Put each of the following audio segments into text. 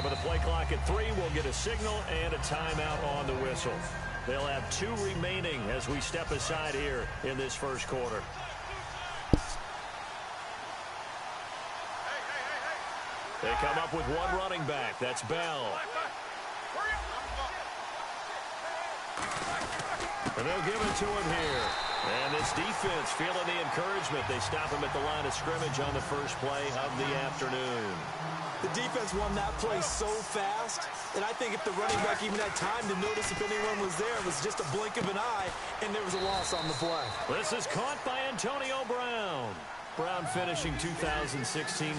And with the play clock at 3, we'll get a signal and a timeout on the whistle. They'll have 2 remaining as we step aside here in this first quarter. They come up with 1 running back. That's Bell. And they'll give it to him here. And this defense feeling the encouragement. They stop him at the line of scrimmage on the first play of the afternoon. The defense won that play so fast, and I think if the running back even had time to notice if anyone was there, it was just a blink of an eye, and there was a loss on the play. This is caught by Antonio Brown. Brown finishing 2016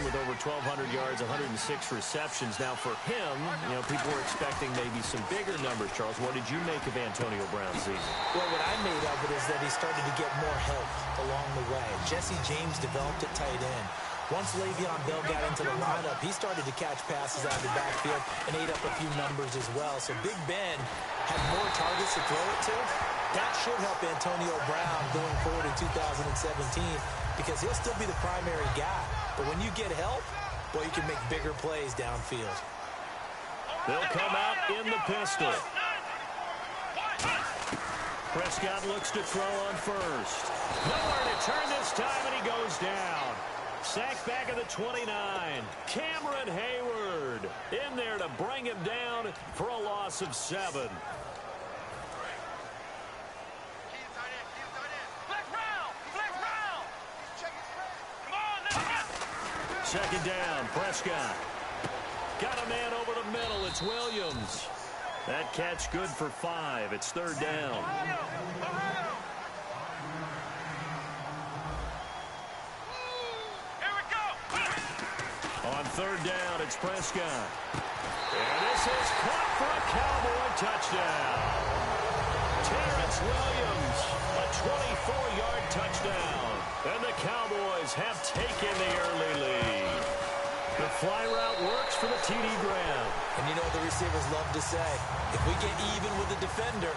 with over 1,200 yards, 106 receptions. Now for him, people were expecting maybe some bigger numbers, Charles. What did you make of Antonio Brown's season? Well, what I made of it is that he started to get more help along the way. Jesse James developed at tight end. Once Le'Veon Bell got into the lineup, he started to catch passes out of the backfield and ate up a few numbers as well. So Big Ben had more targets to throw it to. That should help Antonio Brown going forward in 2017 because he'll still be the primary guy. But when you get help, well, you can make bigger plays downfield. They'll come out in the pistol. Prescott looks to throw on first. Nowhere to turn this time, and he goes down. Sacked back at the 29. Cameron Hayward in there to bring him down for a loss of 7. Second down, Prescott. Got a man over the middle. It's Williams. That catch good for 5. It's 3rd down. On 3rd down, it's Prescott. And this is caught for a Cowboy touchdown. Terrence Williams, a 24-yard touchdown. And the Cowboys have taken the early lead. The fly route works for the TD Graham. And you know what the receivers love to say? If we get even with the defender,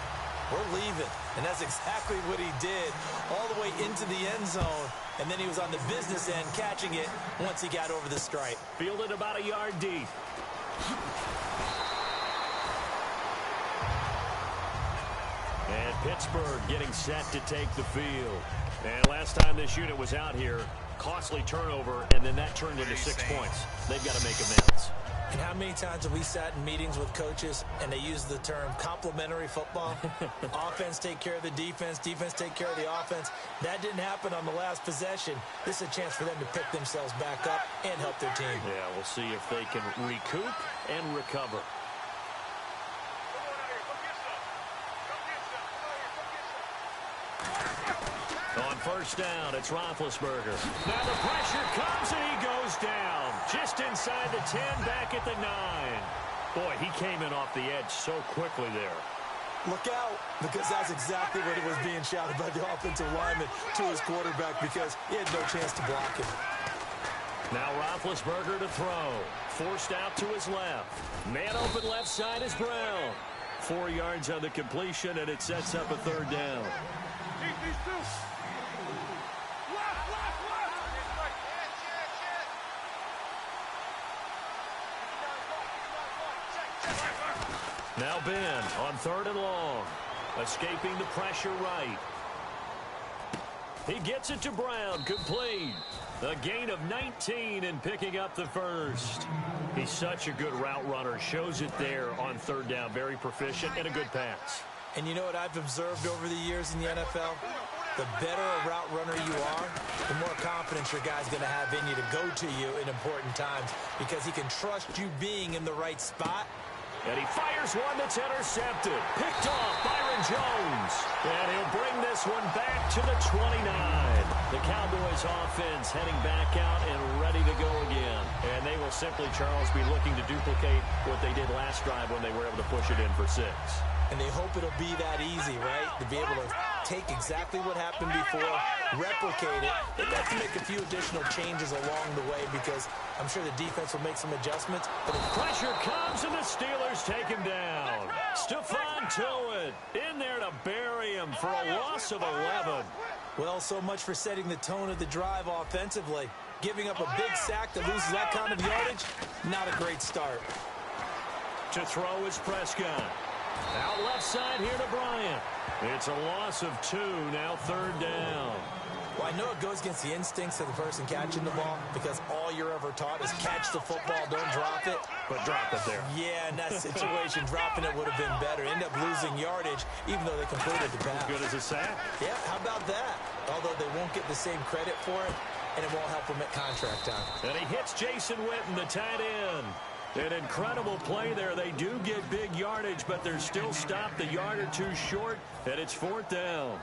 we're leaving. And that's exactly what he did all the way into the end zone. And then he was on the business end catching it once he got over the stripe. Fielded about a yard deep. And Pittsburgh getting set to take the field. And last time this unit was out here, costly turnover, and then that turned into 6 points. They've got to make amends. And how many times have we sat in meetings with coaches and they use the term complementary football? Offense take care of the defense, defense take care of the offense. That didn't happen on the last possession. This is a chance for them to pick themselves back up and help their team. Yeah, we'll see if they can recoup and recover. On 1st down, it's Roethlisberger. Now the pressure comes and he goes down. Just inside the 10, back at the 9. Boy, he came in off the edge so quickly there. Look out, because that's exactly what it was being shouted by the offensive lineman to his quarterback because he had no chance to block him. Now Roethlisberger to throw. Forced out to his left. Man open left side is Brown. 4 yards on the completion, and it sets up a 3rd down. Now Ben on 3rd and long. Escaping the pressure right. He gets it to Brown. Complete. A gain of 19 and picking up the 1st. He's such a good route runner. Shows it there on 3rd down. Very proficient and a good pass. And you know what I've observed over the years in the NFL? The better a route runner you are, the more confidence your guy's going to have in you to go to you in important times because he can trust you being in the right spot. And he fires one that's intercepted. Picked off Byron Jones. And he'll bring this one back to the 29. The Cowboys offense heading back out and ready to go again. And they will simply, Charles, be looking to duplicate what they did last drive when they were able to push it in for 6. And they hope it'll be that easy, right? To be able to take exactly what happened before, replicate it. They've got to make a few additional changes along the way because I'm sure the defense will make some adjustments. But the pressure comes and the Steelers take him down. Stephon Tuitt in there to bury him for a loss of 11. Well, so much for setting the tone of the drive offensively. Giving up a big sack that loses that kind of yardage, not a great start. To throw is Prescott. Out left side here to Bryant. It's a loss of 2, now 3rd down. Well, I know it goes against the instincts of the person catching the ball because all you're ever taught is catch the football, don't drop it. But drop it there. Yeah, in that situation, dropping it would have been better. End up losing yardage, even though they completed the pass. As good as a sack. Yeah, how about that? Although they won't get the same credit for it, and it won't help them at contract time. And he hits Jason Witten, the tight end. An incredible play there. They do get big yardage, but they're still stopped a yard or 2 short, and it's 4th down.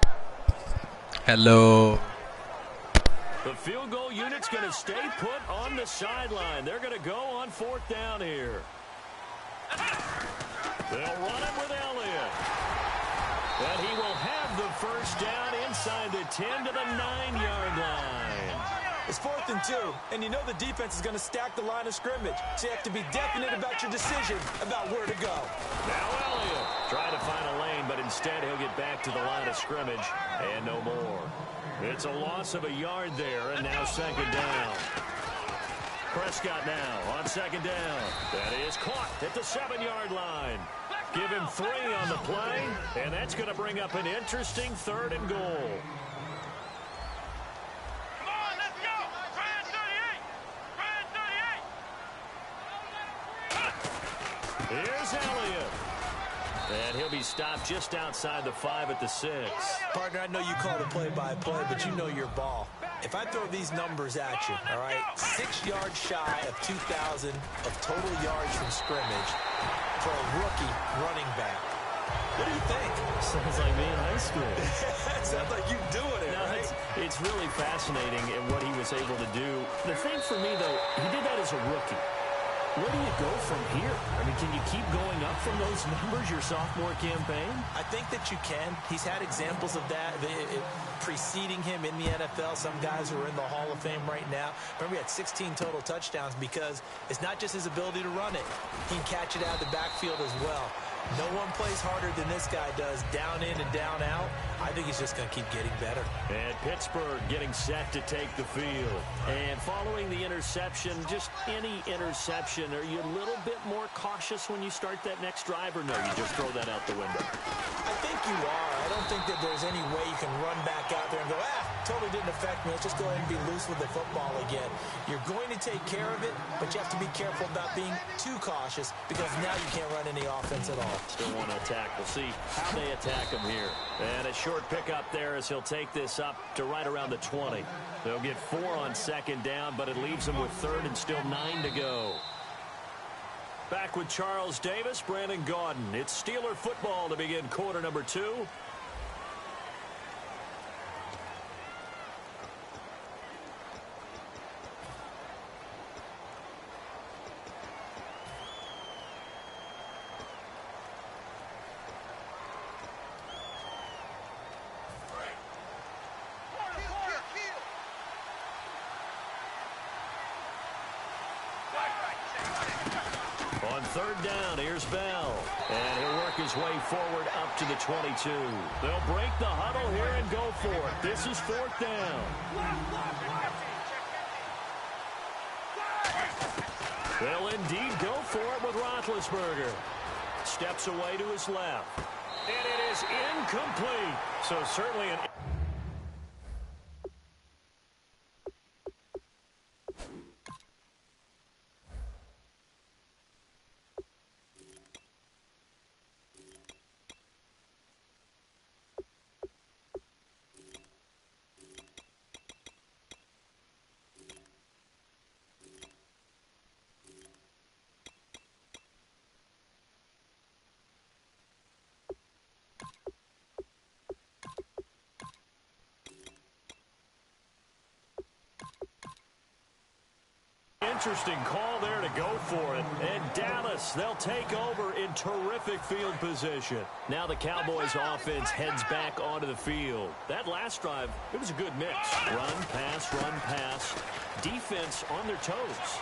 Hello. The field goal unit's going to stay put on the sideline. They're going to go on 4th down here. They'll run it with Elliott. And he will have the first down inside the 10 to the 9-yard line. It's 4th and 2, and you know the defense is going to stack the line of scrimmage. So you have to be definite about your decision about where to go. Now Elliott trying to find a lane, but instead he'll get back to the line of scrimmage and no more. It's a loss of a yard there, and now 2nd down. Prescott now on 2nd down. That is caught at the 7-yard line. Give him 3 on the play, and that's going to bring up an interesting 3rd and goal. Here's Elliott. And he'll be stopped just outside the 5 at the 6. Partner, I know you call the play-by-play, but you know your ball. If I throw these numbers at you, all right, 6 yards shy of 2,000 of total yards from scrimmage for a rookie running back. What do you think? Sounds like me in high school. Sounds like you doing it, no, right? It's really fascinating in what he was able to do. The thing for me, though, he did that as a rookie. Where do you go from here? I mean, can you keep going up from those numbers your sophomore campaign? I think that you can. He's had examples of that preceding him in the NFL. Some guys who are in the Hall of Fame right now. Remember, he had 16 total touchdowns because it's not just his ability to run it. He can catch it out of the backfield as well. No one plays harder than this guy does, down in and down out. I think he's just going to keep getting better. And Pittsburgh getting set to take the field. And following the interception, just any interception, are you a little bit more cautious when you start that next drive, or no, you just throw that out the window? I think you are. I don't think that there's any way you can run back out there and go, totally didn't affect me. Let's just go ahead and be loose with the football again. You're going to take care of it, but you have to be careful about being too cautious because now you can't run any offense at all. Still want to attack. We'll see how they attack him here. And a short pickup there as he'll take this up to right around the 20. They'll get 4 on 2nd down, but it leaves them with 3rd and still 9 to go. Back with Charles Davis, Brandon Gaudin. It's Steeler football to begin quarter number 2. On 3rd down, here's Bell. And he'll work his way forward up to the 22. They'll break the huddle here and go for it. This is 4th down. They'll indeed go for it with Roethlisberger. Steps away to his left. And it is incomplete. So certainly an... Interesting call there to go for it. And Dallas, they'll take over in terrific field position. Now the Cowboys offense heads back onto the field. That last drive, it was a good mix. Run, pass, defense on their toes.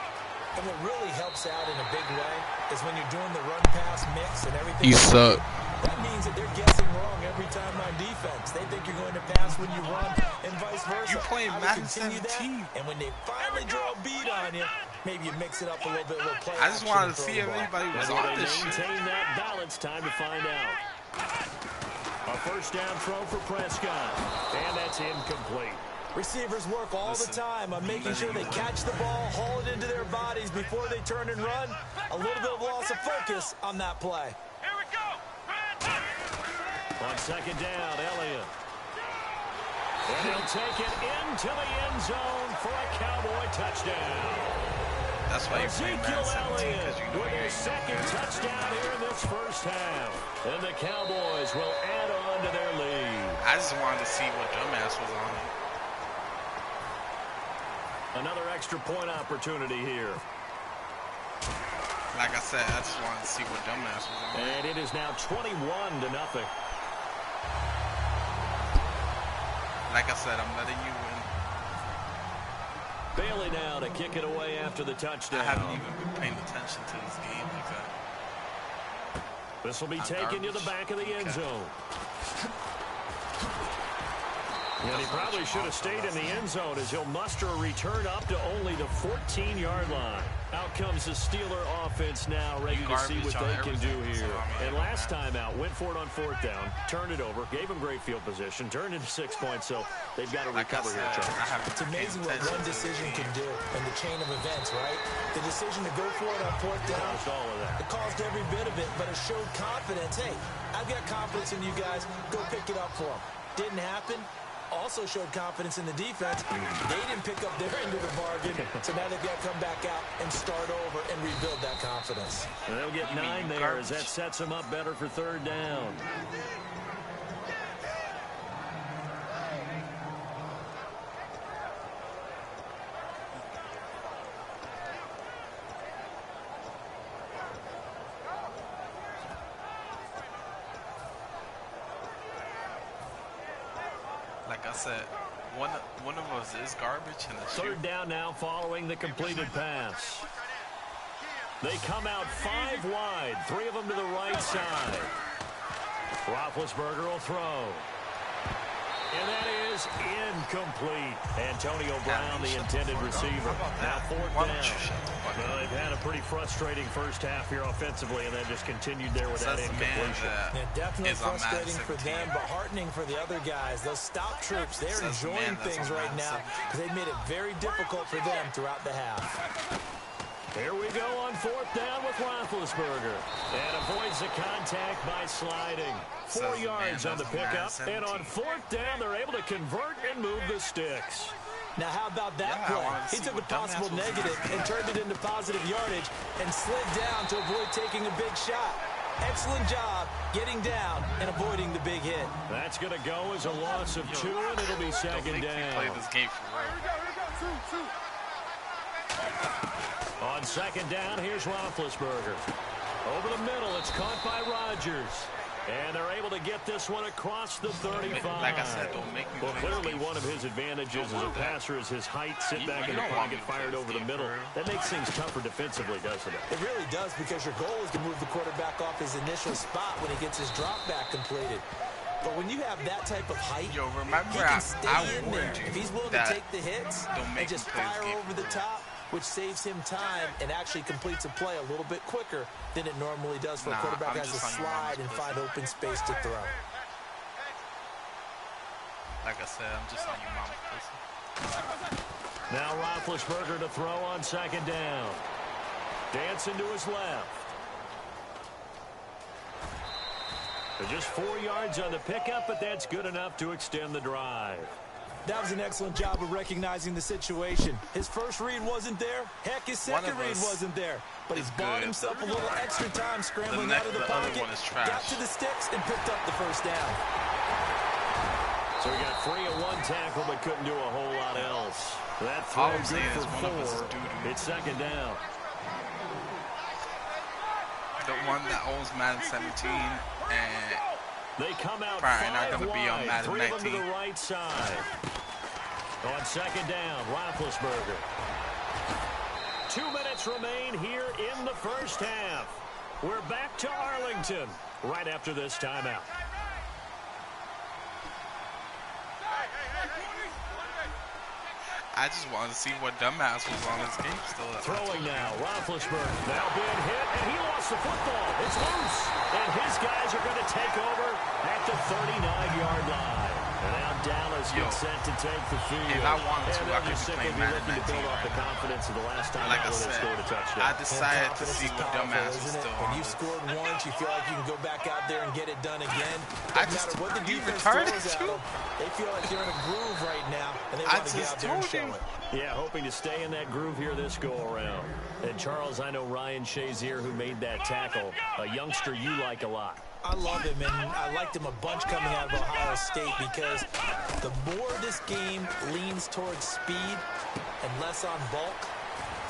And what really helps out in a big way is when you're doing the run-pass mix and everything. You suck. That means that they're guessing wrong every time on defense. They think you're going to pass when you run and vice versa. You're playing Madden 17. And when they finally draw a beat on you, maybe you mix it up a little bit, a little play I just wanted to action see if and throw the ball. anybody was Whether on they this shit. maintain that balance, time to find out. A first down throw for Prescott, and that's incomplete. Receivers work all the time on making sure they catch the ball, haul it into their bodies before they turn and run. A little bit of loss of focus on that play. Here we go. On second down, Elliott. And he'll take it into the end zone for a Cowboy touchdown. That's why you play Ezekiel Madden 17, Elliott because you know with you his ain't second gonna touchdown here in this first half. And the Cowboys will add on to their lead. I just wanted to see what dumbass was on it. Another extra point opportunity here. Like I said, I just wanted to see what dumbass was on it. And it is now 21-0. Like I said, I'm letting you win. Bailey now to kick it away after the touchdown. I haven't even been paying attention to this game because This will be I'm taken to the garbage. back of the end Okay. zone. And he probably should have stayed in the end zone as he'll muster a return up to only the 14-yard line. Out comes the Steeler offense now, ready to see what they can do here. And last time out, went for it on fourth down, turned it over, gave him great field position, turned into 6 points, so they've got to recover here, Charles. It's amazing what one decision can do in the chain of events, right? The decision to go for it on fourth down. Caused all of that. It caused every bit of it, but it showed confidence. Hey, I've got confidence in you guys. Go pick it up for them. Didn't happen. Also showed confidence in the defense. They didn't pick up their end of the bargain, so now they've got to come back out and start over and rebuild that confidence. And they'll get 9 there as that sets them up better for third down. like I said, one of us is garbage and it's Third down now following the completed pass. They come out 5 wide, 3 of them to the right side. Roethlisberger will throw. And that is incomplete. Antonio Brown, the intended receiver. Now fourth down. Well, they've had a pretty frustrating first half here offensively, and then just continued there with that incompletion. Yeah, definitely frustrating for them, but heartening for the other guys. Those stop troops, they're enjoying things right now because they've made it very difficult for them throughout the half. Here we go on fourth down with Roethlisberger. And avoids the contact by sliding. 4 yards on the pickup. And on fourth down, they're able to convert and move the sticks. Now, how about that play? He took a possible negative and turned it into positive yardage and slid down to avoid taking a big shot. Excellent job getting down and avoiding the big hit. That's going to go as a loss of 2, and it'll be second down. Play this game for real. On second down, here's Roethlisberger. Over the middle, it's caught by Rodgers. And they're able to get this one across the 35. Like I said, don't make me Well, play this clearly game. one of his advantages as a passer is his height. Sit back in the don't want pocket, me to play fired this over the game, middle. bro. That makes things tougher defensively, doesn't it? It really does because your goal is to move the quarterback off his initial spot when he gets his drop back completed. But when you have that type of height, Yo, remember he can stay I in there. warned you If he's willing to that take the hits don't make and just him play this fire game over for the real. top, which saves him time and actually completes a play a little bit quicker than it normally does for a quarterback I'm who has to just on your slide mama's and pussy. find open space to throw. Like I said, I'm just on your mama's pussy. Now Roethlisberger to throw on second down. Dancing to his left. They're just 4 yards on the pickup, but that's good enough to extend the drive. That was an excellent job of recognizing the situation. His first read wasn't there. Heck, his second read wasn't there. But he's bought himself a little extra time scrambling out of the pocket, got to the sticks, and picked up the first down. So he got free of 1 tackle, but couldn't do a whole lot else. That throw All I'm good saying is for one of us is 4. doo-doo. It's second down. The one that owns Madden 17 and They come out probably 5 not going to be on wide, Madden 3 of them to 19. the right side. On second down, Roethlisberger. 2 minutes remain here in the first half. We're back to Arlington right after this timeout. I just wanted to see what dumbass was on his game still. Throwing now, Roethlisberger now being hit, and he lost the football. It's loose, and his guys are going to take over at the 39-yard line. And now Dallas gets set to take the field. If I wanted to, I could just be simply playing be Madden looking to build 19 off the right now. confidence of the last time Like I they said, scored a touchdown. I decided to see what dumbass was isn't it? still When on. you scored once, you feel like you can go back out there and get it done again. I No just matter what the you defense retarded throws at too. them, they feel like they're in a groove right now, and they I want to get just out there and told show you. it. Yeah, hoping to stay in that groove here this go-around. And, Charles, I know Ryan Shazier, who made that tackle, a youngster you like a lot. I love him, and I liked him a bunch coming out of Ohio State because the more this game leans towards speed and less on bulk,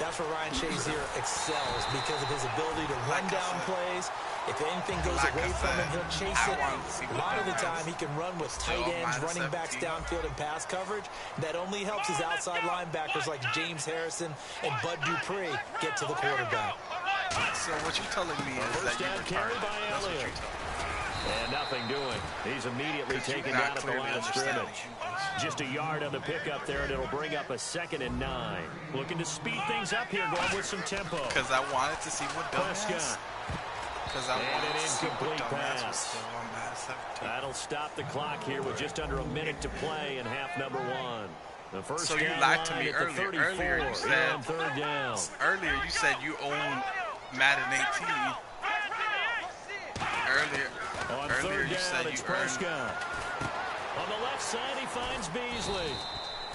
that's where Ryan Shazier excels because of his ability to run down plays. If anything goes away from him, he'll chase it. A lot of the time, he can run with tight ends, running backs downfield and pass coverage. That only helps his outside linebackers like James Harrison and Bud Dupree get to the quarterback. So what you're telling me is First that you down carry by retarded. That's what Elliott. you're telling me. And nothing doing. He's immediately taken down at the line of scrimmage. Just a yard on the pickup there, and it'll bring up a 2nd and 9. Looking to speed things up here, going with some tempo. Because I wanted to see what dumbass. Prescott. Because I And wanted an to see what incomplete dumbass was pass. still on Madden 17. That'll stop the clock here with just under a minute to play in half number 1. The first So you down lied to line me at the earlier. 34, Earlier you here said- on 3rd down. Earlier you said you own Madden 18. On Earlier 3rd you down, said it's you earned. Prescott. On the left side, he finds Beasley.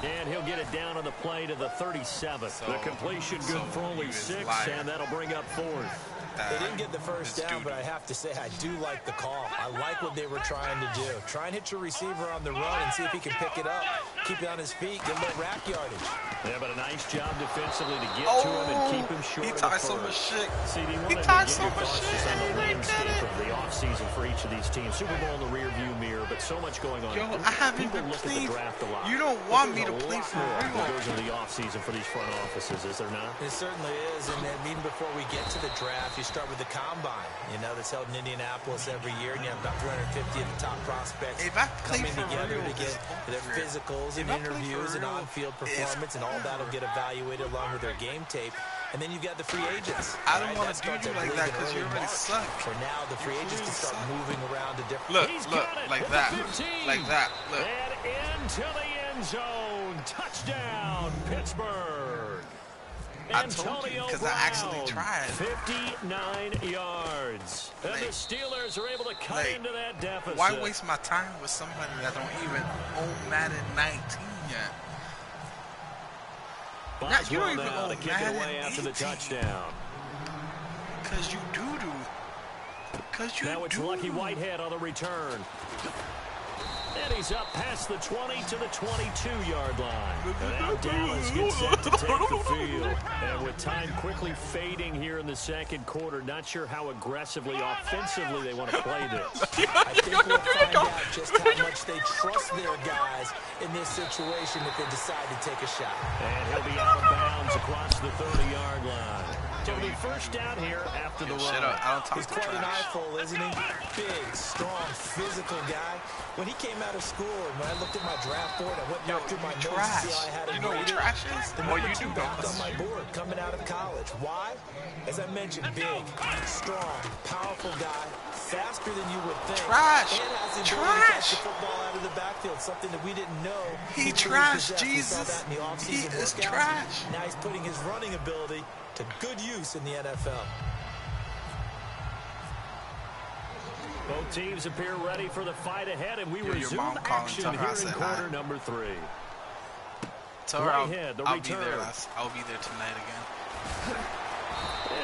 And he'll get it down on the play to the 37th. So- The completion good so for only you is 6, liar. and that'll bring up 4th. They didn't get the first It's down, but I doo-doo. have to say I do like the call. I like what they were trying to do. Try and hit your receiver on the run and see if he can pick it up. Keep it on his feet. Get a little rack yardage. Yeah, but a nice job defensively to get to him and keep him short He of the talked so much first. shit. CD, He wanted to talked get so your much thoughts shit. just on the and they landscape did it. of the offseason for each of these teams. Super Bowl in the rearview mirror, but so much going on. Yo, I haven't People been look at the playing. draft a lot. You don't But want there's me to a play lot for more real. that goes into the offseason for these front offices, is there not? It certainly is, and then even before we get to the draft, you start with the combine, that's held in Indianapolis every year, and you have about 350 of the top prospects If I play coming for together real, to get their physicals and If I play for interviews and real, on-field performance, and all that'll get evaluated along with their game tape. And then you've got the free agents. I don't right? want That to do starts, you I like believe, that in because you early already March. suck. So now the free agents can start moving around to different... Look, He's look, got it like at that, the 15. like that. Look. And into the end zone. Touchdown, Pittsburgh. I told you, Antonio 'cause I actually Brown, tried. 59 yards. And the Steelers are able to cut into that deficit. Why waste my time with somebody that don't even own Madden 19 yet? You don't even now own to kick Madden it away after the 18. touchdown. Because you doo-doo. Because you Now it's Lucky Whitehead on the return. And he's up past the 20 to the 22-yard line. And now Dallas gets set to take the field. And with time quickly fading here in the second quarter, not sure how aggressively, offensively they want to play this. I think we'll find out just how much they trust their guys in this situation if they decide to take a shot. And he'll be out of bounds across the 30-yard line. So it'll be first down here after the Shut run. up. I don't talk He's to quite an trash. eyeful, isn't he? Big, strong, physical guy. When he came out of school, and when I looked at my draft board, I went back through my notes to Trash. see how I had him You know what rated. trash is? The Well, number you 2 do back know. on my board coming out of college. Why? As I mentioned, big, strong, powerful guy, faster than you would think. Trash. And has the ability to catch Trash. the football out of the backfield, something that we didn't know. He truly trash, possessed. We saw Jesus. that in the offseason He is workouts. trash. Now he's putting his running ability to good use in the NFL. Both teams appear ready for the fight ahead, and we Your resume mom calling, action tell her I here in said quarter hi. number 3. Tell her I'll be Whitehead, the there. return. I'll be there tonight again.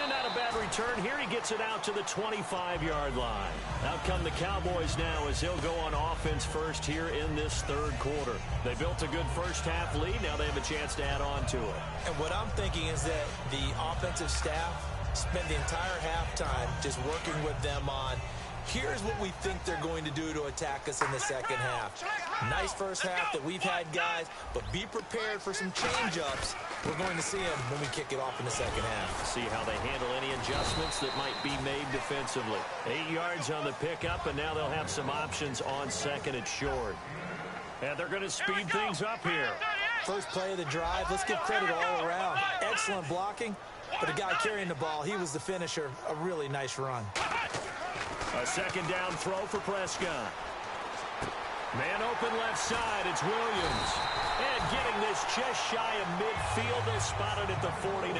And not a bad return here. He gets it out to the 25-yard line. Out come the Cowboys now as they'll go on offense first here in this third quarter. They built a good first-half lead. Now they have a chance to add on to it. And what I'm thinking is that the offensive staff spend the entire halftime just working with them on, here's what we think they're going to do to attack us in the second half. Nice first half that we've had, guys, but be prepared for some change-ups. We're going to see them when we kick it off in the second half. See how they handle any adjustments that might be made defensively. 8 yards on the pickup, and now they'll have some options on second and short. And they're going to speed things up here. First play of the drive. Let's give credit all around. Excellent blocking, but the guy carrying the ball, he was the finisher. A really nice run. A second down throw for Prescott. Man open left side, it's Williams. And getting this just shy of midfield, they'll spot it at the 49.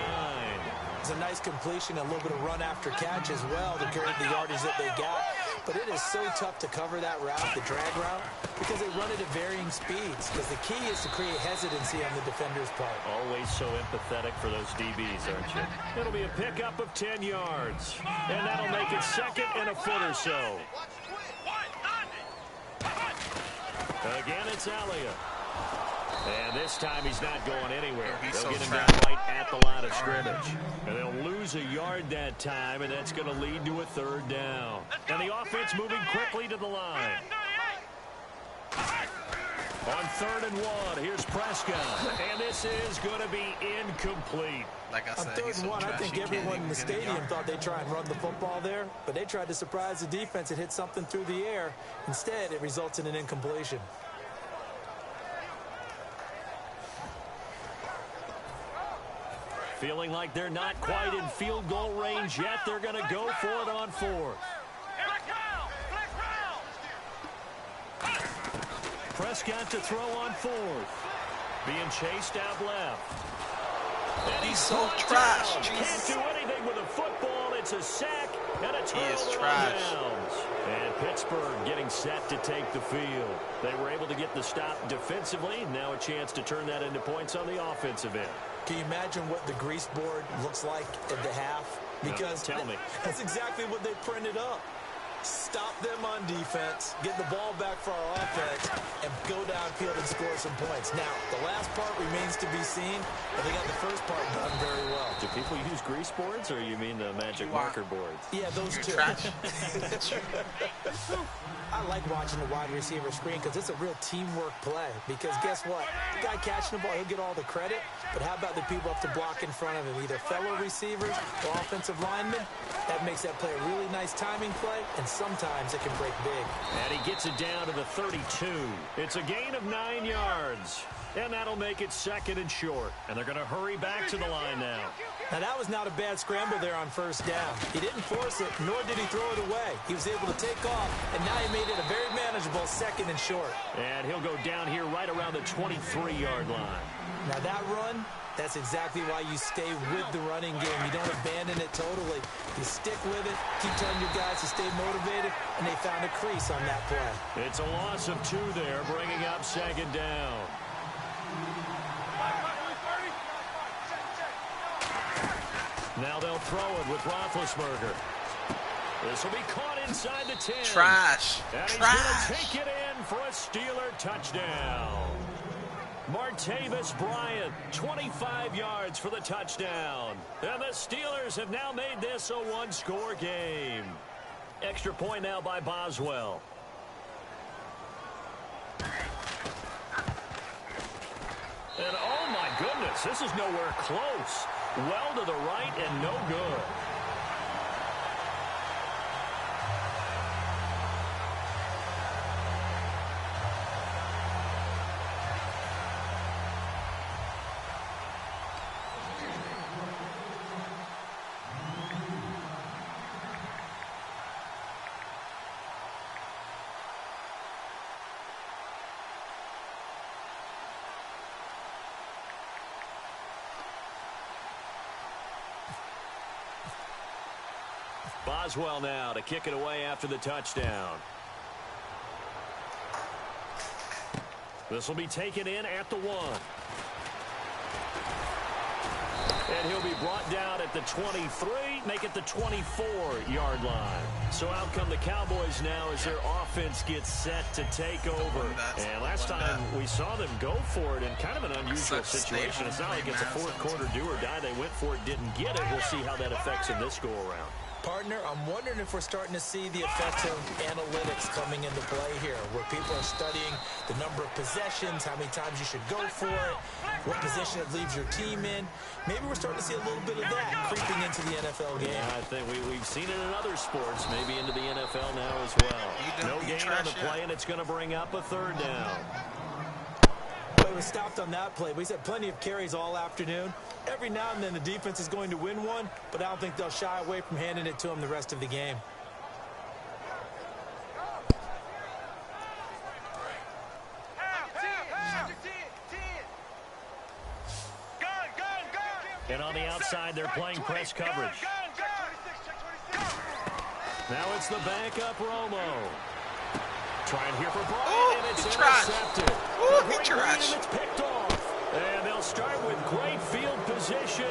It's a nice completion, a little bit of run after catch as well to carry the yardage that they got. But it is so tough to cover that route, the drag route, because they run it at varying speeds. Because the key is to create hesitancy on the defender's part. Always so empathetic for those DBs, aren't you? It'll be a pickup of 10 yards. And that'll make it second and a foot or so. Again, it's Elliott. And this time he's not going anywhere. They'll get him down right at the line of scrimmage. And they'll lose a yard that time, and that's going to lead to a third down. And the offense moving quickly to the line. On 3rd and 1, here's Prescott. And this is going to be incomplete. Like I said, on 3rd and 1, I think everyone in the stadium thought they'd try and run the football there, but they tried to surprise the defense and hit something through the air. Instead, it results in an incompletion. Feeling like they're not quite in field goal range yet. They're going to go for it on 4th. Prescott to throw on 4th. Being chased out left. And he's so trash. Can't do anything with a football. It's a sack and a turnover. He is trash. And Pittsburgh getting set to take the field. They were able to get the stop defensively. Now a chance to turn that into points on the offensive end. Can you imagine what the grease board looks like at the half? Because tell me. That's exactly what they printed up. Stop them on defense, get the ball back for our offense, and go downfield and score some points. Now, the last part remains to be seen, but they got the first part done very well. Do people use grease boards, or you mean the magic marker boards? Yeah, those two. I like watching the wide receiver screen because it's a real teamwork play. Because guess what? The guy catching the ball, he'll get all the credit. But how about the people up to block in front of him, either fellow receivers or offensive linemen? That makes that play a really nice timing play, and sometimes it can break big. And he gets it down to the 32. It's a gain of 9 yards. And that'll make it second and short. And they're going to hurry back to the line now. Now, that was not a bad scramble there on first down. He didn't force it, nor did he throw it away. He was able to take off, and now he made it a very manageable second and short. And he'll go down here right around the 23-yard line. Now, that run, that's exactly why you stay with the running game. You don't abandon it totally. You stick with it, keep telling your guys to stay motivated, and they found a crease on that play. It's a loss of 2 there, bringing up second down. Now they'll throw it with Roethlisberger. This will be caught inside the 10. Trash. And he's Trash. going to take it in for a Steeler touchdown. Martavis Bryant, 25 yards for the touchdown. And the Steelers have now made this a one-score game. Extra point now by Boswell. And oh my goodness, this is nowhere close. Well to the right and no good. Boswell now to kick it away after the touchdown. This will be taken in at the 1. And he'll be brought down at the 23, make it the 24-yard line. So out come the Cowboys now as their offense gets set to take over. And last time we saw them go for it in kind of an unusual situation. It's not like it's a fourth quarter do or die. They went for it, didn't get it. We'll see how that affects in this go-around. Partner, I'm wondering if we're starting to see the effects of analytics coming into play here, where people are studying the number of possessions, how many times you should go for it, what position it leaves your team in. Maybe we're starting to see a little bit of that creeping into the NFL game. Yeah, I think we've seen it in other sports, maybe into the NFL now as well. No gain on the play, and it's going to bring up a third down. Boy, he was stopped on that play, but he's had plenty of carries all afternoon. Every now and then the defense is going to win one, but I don't think they'll shy away from handing it to him the rest of the game. And on the outside, they're playing press coverage. Now it's the backup Romo. Trying here for Bryant, and it's intercepted. He trash. And it's picked off. And they'll start with great field position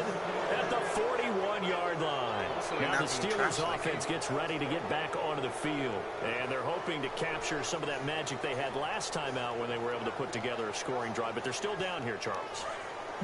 at the 41-yard line. Now the Steelers offense gets ready to get back onto the field. And they're hoping to capture some of that magic they had last time out when they were able to put together a scoring drive. But they're still down here, Charles.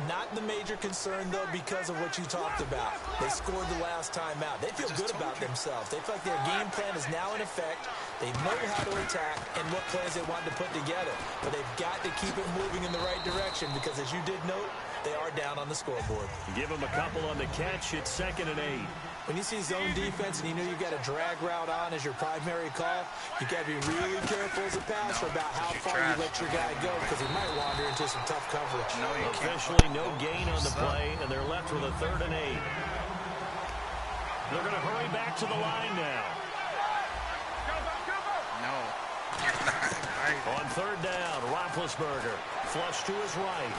Not the major concern, though, because of what you talked about. They scored the last time out. They feel good about themselves. They feel like their game plan is now in effect. They know how to attack and what plays they want to put together. But they've got to keep it moving in the right direction because, as you did note, they are down on the scoreboard. Give them a couple on the catch. It's 2nd and 8. When you see zone defense and you know you've got a drag route on as your primary call, you've got to be really careful as a passer about how far you let your guy go because he might wander into some tough coverage. Officially no gain on the play, and they're left with a 3rd and 8. They're going to hurry back to the line now. No. On 3rd down, Roethlisberger flush to his right.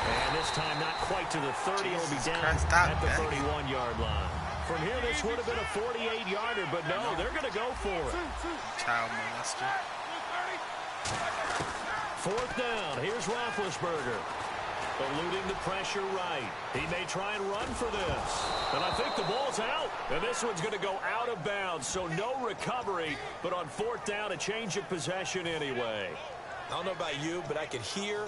And this time not quite to the 30. It'll be down at the 31-yard line. From here, this would have been a 48-yarder, but no, they're going to go for it. Child molester. 4th down. Here's Roethlisberger. Eluding the pressure right. He may try and run for this. And I think the ball's out. And this one's going to go out of bounds, so no recovery. But on 4th down, a change of possession anyway. I don't know about you, but I could hear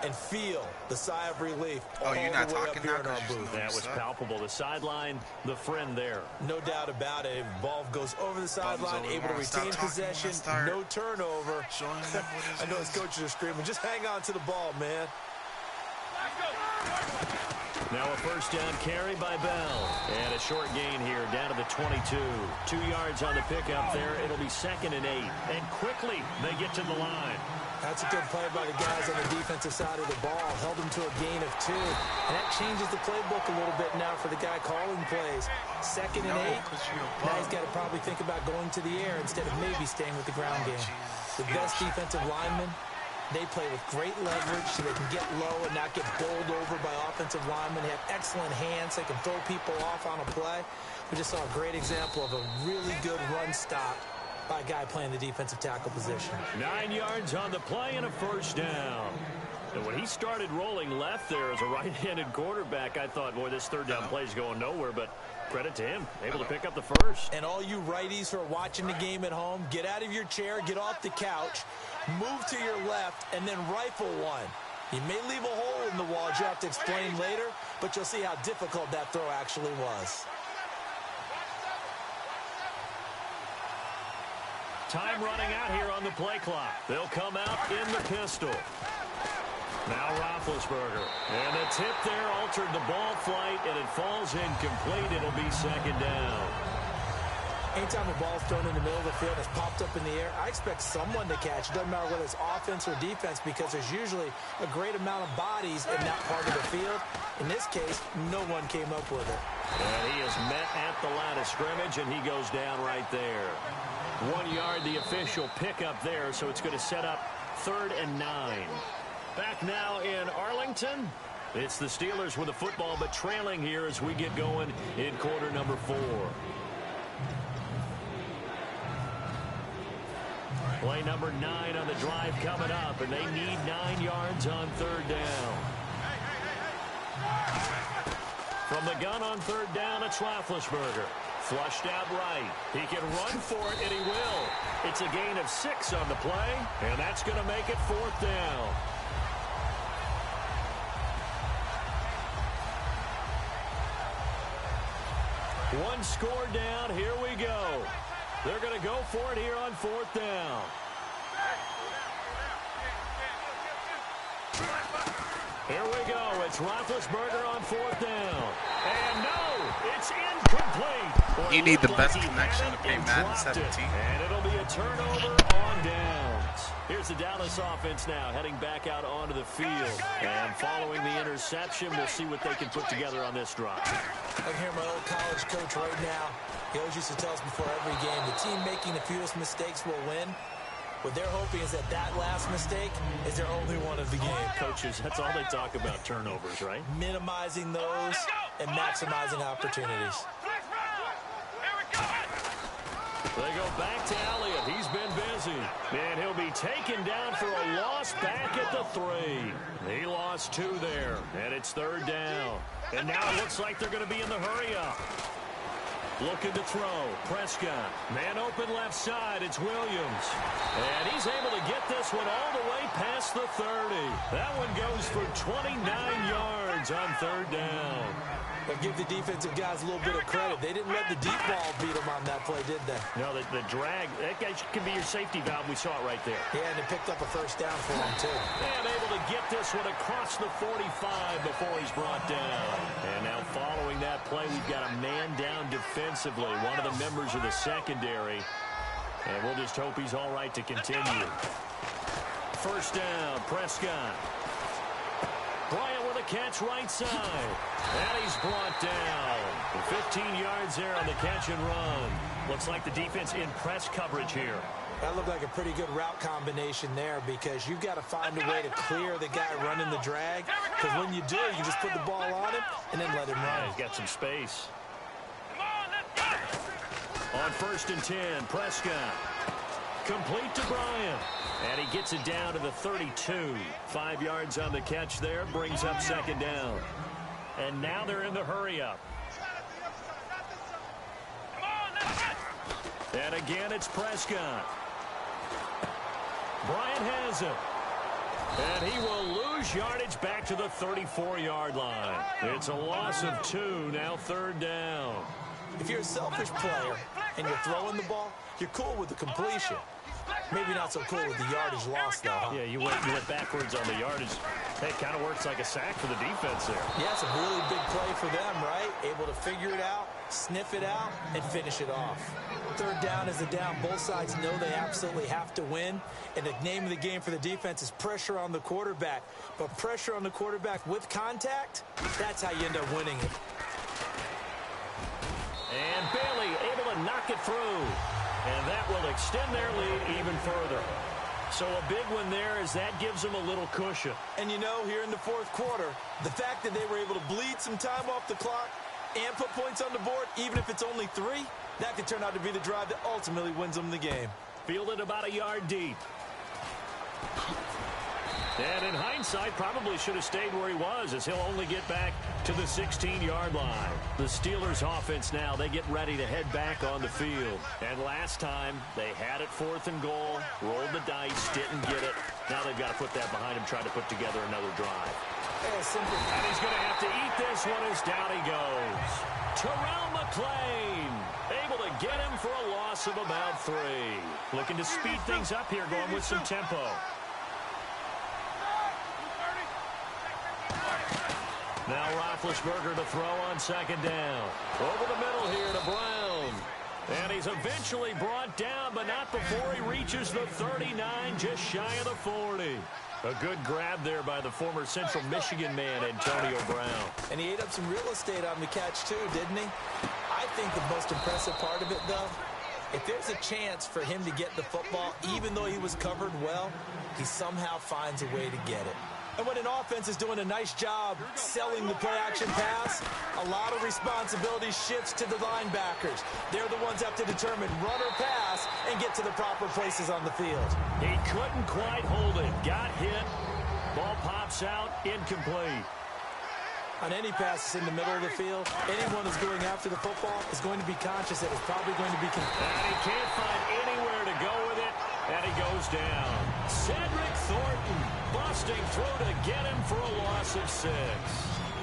and feel the sigh of relief. You're not talking now? That was palpable. The sideline, the friend there. No doubt about it. Ball goes over the sideline, able to retain possession, no turnover. I know his coaches are screaming, just hang on to the ball, man. Now a 1st down carry by Bell. And a short gain here down to the 22. 2 yards on the pickup there. It'll be 2nd and 8. And quickly they get to the line. That's a good play by the guys on the defensive side of the ball. Held them to a gain of 2. And that changes the playbook a little bit now for the guy calling plays. 2nd and 8. Now he's got to probably think about going to the air instead of maybe staying with the ground game. The best defensive linemen, they play with great leverage so they can get low and not get bowled over by offensive linemen. They have excellent hands. They can throw people off on a play. We just saw a great example of a really good run stop by a guy playing the defensive tackle position. 9 yards on the play and a 1st down. And when he started rolling left there as a right-handed quarterback, I thought, boy, this 3rd down play is going nowhere, but credit to him, able to pick up the 1st. And all you righties who are watching the game at home, get out of your chair, get off the couch, move to your left, and then rifle one. You may leave a hole in the wall, as you have to explain later, but you'll see how difficult that throw actually was. Time running out here on the play clock. They'll come out in the pistol. Now Roethlisberger. And the tip there altered the ball flight, and it falls incomplete. It'll be 2nd down. Anytime a ball's thrown in the middle of the field, it's popped up in the air, I expect someone to catch. It doesn't matter whether it's offense or defense because there's usually a great amount of bodies in that part of the field. In this case, no one came up with it. And he is met at the line of scrimmage, and he goes down right there. 1 yard, the official pickup there, so it's going to set up 3rd and 9. Back now in Arlington. It's the Steelers with the football, but trailing here as we get going in quarter number 4. Play number 9 on the drive coming up, and they need 9 yards on 3rd down. From the gun on 3rd down, it's Roethlisberger. Flushed out right. He can run for it, and he will. It's a gain of 6 on the play, and that's going to make it 4th down. One score down. Here we go. They're going to go for it here on 4th down. Here we go. It's Roethlisberger on 4th down. And no, it's incomplete. You need the best connection to play Madden 17. And it'll be a turnover on downs. Here's the Dallas offense now heading back out onto the field. And following the interception, we'll see what they can put together on this drive. I can hear my old college coach right now. He always used to tell us before every game, the team making the fewest mistakes will win. What they're hoping is that that last mistake is their only one of the game. Coaches, that's all they talk about, turnovers, right? Minimizing those and maximizing opportunities. They go back to Elliott. He's been busy. And he'll be taken down for a loss back at the 3. He lost 2 there. And it's 3rd down. And now it looks like they're going to be in the hurry-up. Looking to throw. Prescott. Man open left side. It's Williams. And he's able to get this one all the way past the 30. That one goes for 29 yards on 3rd down. But give the defensive guys a little bit of credit. They didn't let the deep ball beat them on that play, did they? No, the drag, that guy can be your safety valve. We saw it right there. Yeah, and they picked up a first down for him, too. And able to get this one across the 45 before he's brought down. And now following that play, we've got a man down defensively, one of the members of the secondary. And we'll just hope he's all right to continue. First down, Prescott. Bryant with a catch right side. And he's brought down. 15 yards there on the catch and run. Looks like the defense in press coverage here. That looked like a pretty good route combination there because you've got to find a way to clear the guy running the drag. Because when you do, you just put the ball on him and then let him run. Yeah, he's got some space. On 1st and 10, Prescott. Complete to Bryant. And he gets it down to the 32. 5 yards on the catch there. Brings up 2nd down. And now they're in the hurry-up. And again, it's Prescott. Bryant has it. And he will lose yardage back to the 34-yard line. It's a loss of 2, now 3rd down. If you're a selfish player and you're throwing the ball, you're cool with the completion. Maybe not so cool with the yardage loss, though, huh? Yeah, you went backwards on the yardage. Hey, it kind of works like a sack for the defense there. Yeah, it's a really big play for them, right? Able to figure it out, sniff it out, and finish it off. 3rd down is a down. Both sides know they absolutely have to win. And the name of the game for the defense is pressure on the quarterback. But pressure on the quarterback with contact, that's how you end up winning it. And Bailey able to knock it through. And that will extend their lead even further. So a big one there as that gives them a little cushion. And you know, here in the 4th quarter, the fact that they were able to bleed some time off the clock and put points on the board, even if it's only 3, that could turn out to be the drive that ultimately wins them the game. Fielded about a yard deep. And in hindsight, probably should have stayed where he was as he'll only get back to the 16-yard line. The Steelers offense now, they get ready to head back on the field. And last time, they had it 4th and goal, rolled the dice, didn't get it. Now they've got to put that behind him, try to put together another drive. And he's going to have to eat this one as down he goes. Terrell McClain able to get him for a loss of about 3. Looking to speed things up here, going with some tempo. Now Roethlisberger to throw on 2nd down. Over the middle here to Brown. And he's eventually brought down, but not before he reaches the 39, just shy of the 40. A good grab there by the former Central Michigan man, Antonio Brown. And he ate up some real estate on the catch, too, didn't he? I think the most impressive part of it, though, if there's a chance for him to get the football, even though he was covered well, he somehow finds a way to get it. And when an offense is doing a nice job selling the play-action pass, a lot of responsibility shifts to the linebackers. They're the ones that have to determine run or pass and get to the proper places on the field. He couldn't quite hold it. Got hit. Ball pops out. Incomplete. On any passes in the middle of the field, anyone who's going after the football is going to be conscious that it's probably going to be... And he can't find anywhere to go with it, and he goes down. Cedric Thornton busting through to get him for a loss of 6.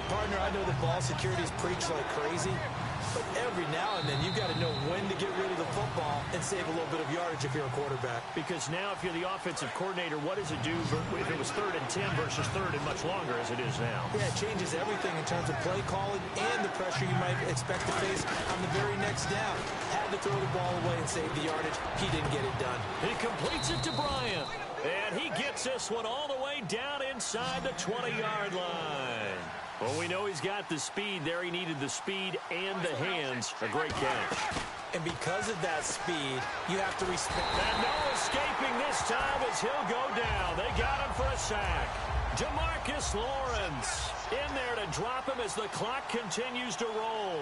Partner, I know that ball security is preached like crazy, but every now and then you've got to know when to get rid of the football and save a little bit of yardage if you're a quarterback. Because now if you're the offensive coordinator, what does it do if it was 3rd and 10 versus 3rd and much longer as it is now? Yeah, it changes everything in terms of play calling and the pressure you might expect to face on the very next down. Had to throw the ball away and save the yardage. He didn't get it done. He completes it to Bryant. And he gets this one all the way down inside the 20-yard line. Well, we know he's got the speed there. He needed the speed and the hands. A great catch. And because of that speed, you have to respect. And no escaping this time as he'll go down. They got him for a sack. Demarcus Lawrence in there to drop him as the clock continues to roll.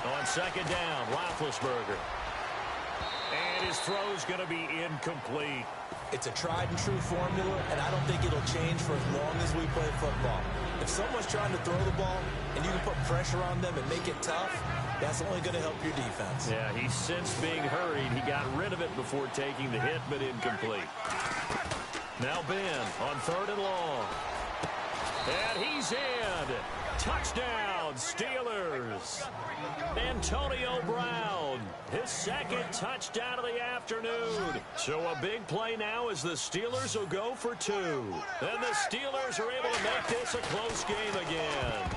On second down, Roethlisberger. And his throw's going to be incomplete. It's a tried-and-true formula, and I don't think it'll change for as long as we play football. If someone's trying to throw the ball and you can put pressure on them and make it tough, that's only going to help your defense. Yeah, he's since being hurried. He got rid of it before taking the hit, but incomplete. Now Ben on third and long. And he's in. Touchdown, Steelers. Antonio Brown, his second touchdown of the afternoon. So a big play now as the Steelers will go for two. And the Steelers are able to make this a close game again.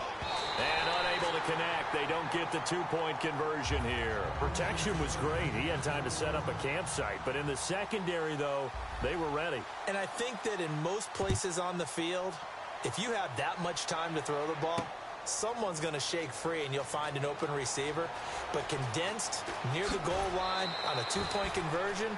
And unable to connect. They don't get the two-point conversion here. Protection was great. He had time to set up a campsite. But in the secondary, though, they were ready. And I think that in most places on the field, if you have that much time to throw the ball, someone's going to shake free and you'll find an open receiver. But condensed near the goal line on a two-point conversion,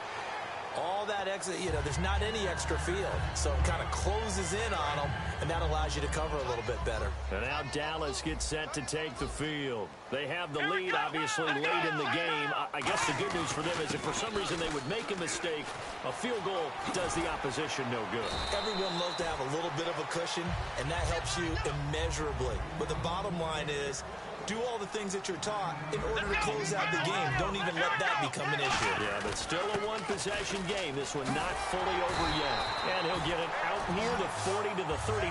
all that extra, there's not any extra field. So it kind of closes in on them, and that allows you to cover a little bit better. And now Dallas gets set to take the field. They have the lead, obviously, late in the game. I guess the good news for them is if for some reason they would make a mistake, a field goal does the opposition no good. Everyone loves to have a little bit of a cushion, and that helps you immeasurably. But the bottom line is, do all the things that you're taught in order to close out the game. Don't even let that become an issue. Yeah, but still a one-possession game. This one not fully over yet. And he'll get it out near the 40 to the 39.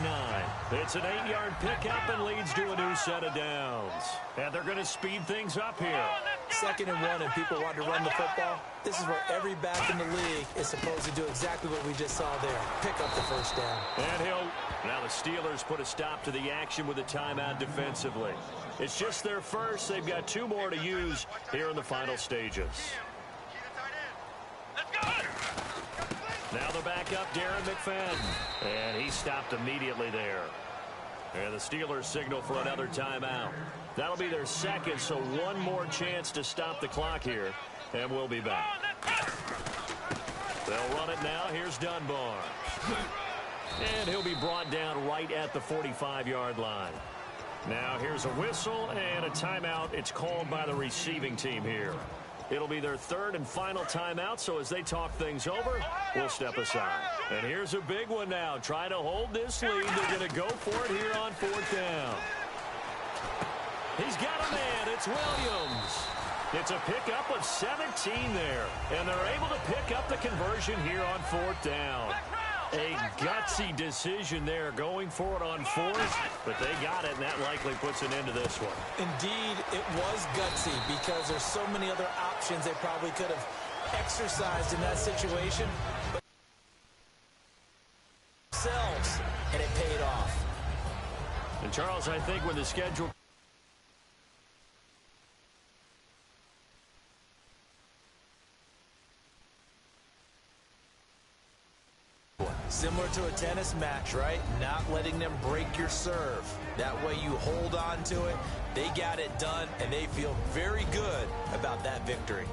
It's an 8-yard pickup and leads to a new set of downs. And they're going to speed things up here. 2nd and 1, and people want to run the football. This is where every back in the league is supposed to do exactly what we just saw there. Pick up the first down. And now the Steelers put a stop to the action with a timeout defensively. It's just their first. They've got 2 more to use here in the final stages. Now they're back up, Darren McFadden. And he stopped immediately there. And the Steelers signal for another timeout. That'll be their second, so one more chance to stop the clock here. And we'll be back. They'll run it now. Here's Dunbar. And he'll be brought down right at the 45-yard line. Now here's a whistle and a timeout. It's called by the receiving team here. It'll be their 3rd and final timeout, so as they talk things over, we'll step aside. And here's a big one now. Trying to hold this lead. They're going to go for it here on 4th down. He's got a man. It's Williams. It's a pickup of 17 there. And they're able to pick up the conversion here on 4th down. A gutsy decision there, going for it on 4th, but they got it, and that likely puts an end to this one. Indeed, it was gutsy because there's so many other options they probably could have exercised in that situation. But themselves, and it paid off. And Charles, I think when the schedule... Similar to a tennis match, right? Not letting them break your serve. That way you hold on to it. They got it done, and they feel very good about that victory.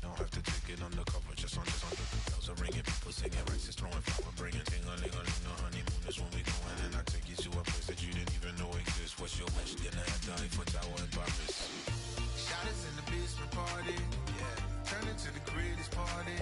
Don't have to take it undercover, just under the bells are ringing, people singing, rights is throwing flower, bringing ting-a-ling-a-ling, no honeymoon is when we going, and I take you to a place that you didn't even know exists. What's your wish? Dinner at the Eiffel Tower in Paris. Shot is in the basement party, yeah. Turn it to the greatest party.